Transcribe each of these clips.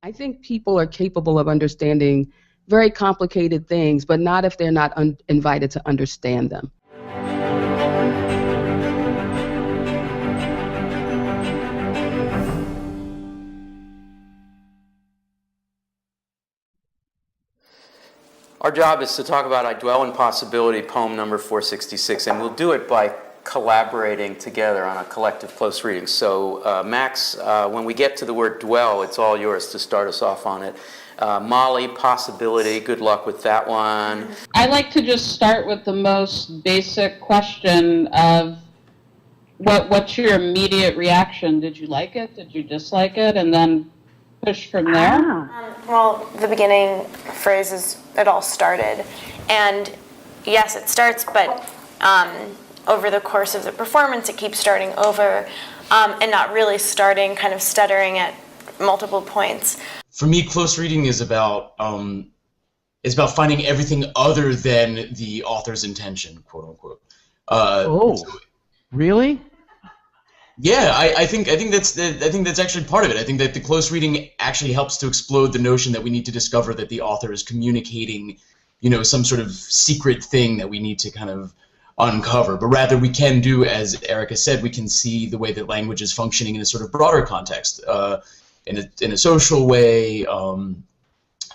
I think people are capable of understanding very complicated things, but not if they're not invited to understand them. Our job is to talk about I Dwell in Possibility, poem number 466, and we'll do it by collaborating together on a collective close reading. So Max, when we get to the word dwell, it's all yours to start us off on it. Molly, possibility, good luck with that one. I like to just start with the most basic question of what's your immediate reaction? Did you like it? Did you dislike it? And then push from there? Well, the beginning phrase is, it all started. And yes, it starts, but over the course of the performance, it keeps starting over and not really starting, kind of stuttering at multiple points. For me, close reading is about finding everything other than the author's intention, quote unquote. Really? Yeah, I think that's actually part of it. I think that the close reading actually helps to explode the notion that we need to discover that the author is communicating, some sort of secret thing that we need to kind of uncover. But rather, we can do, as Erica said, we can see the way that language is functioning in a sort of broader context, in a social way,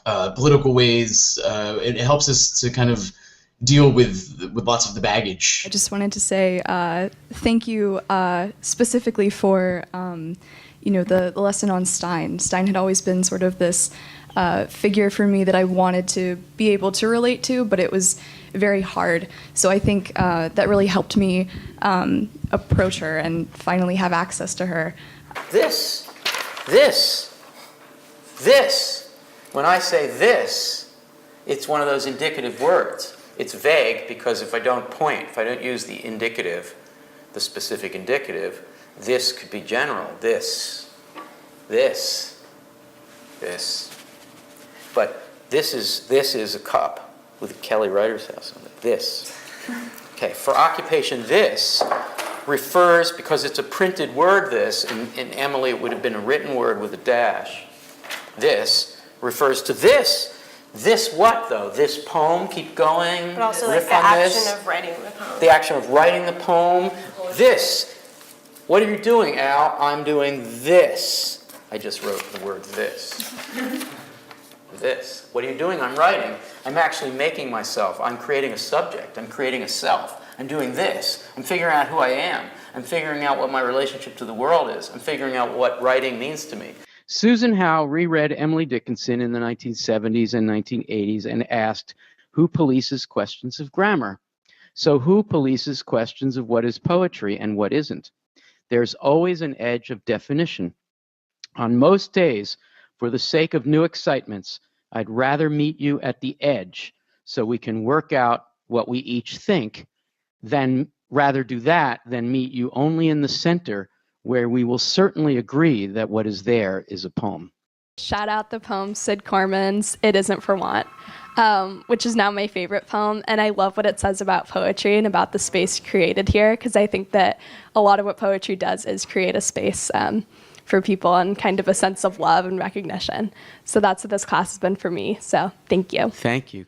political ways. It helps us to kind of deal with lots of the baggage. I just wanted to say thank you specifically for the lesson on Stein. Stein had always been sort of this figure for me that I wanted to be able to relate to, but it was very hard. So I think that really helped me approach her and finally have access to her. This. When I say this, it's one of those indicative words. It's vague because if I don't point, if I don't use the indicative, the specific indicative, this could be general. This. But this is a cup with a Kelly Writer's House on it. This. Okay, for occupation, this refers, because it's a printed word, this, in Emily it would have been a written word with a dash. This refers to this. This what, though? This poem? Keep going. But also like the action of writing the poem. The action of writing the poem. This. What are you doing, Al? I'm doing this. I just wrote the word this. This. What are you doing? I'm writing. I'm actually making myself. I'm creating a subject. I'm creating a self. I'm doing this. I'm figuring out who I am. I'm figuring out what my relationship to the world is. I'm figuring out what writing means to me. Susan Howe reread Emily Dickinson in the 1970s and 1980s and asked, who polices questions of grammar? So who polices questions of what is poetry and what isn't? There's always an edge of definition. On most days, for the sake of new excitements, I'd rather meet you at the edge so we can work out what we each think, than rather do that than meet you only in the center, where we will certainly agree that what is there is a poem. Shout out the poem Sid Corman's It Isn't for Want, which is now my favorite poem, and I love what it says about poetry and about the space created here, because I think that a lot of what poetry does is create a space for people and kind of a sense of love and recognition. So that's what this class has been for me, so thank you. Thank you.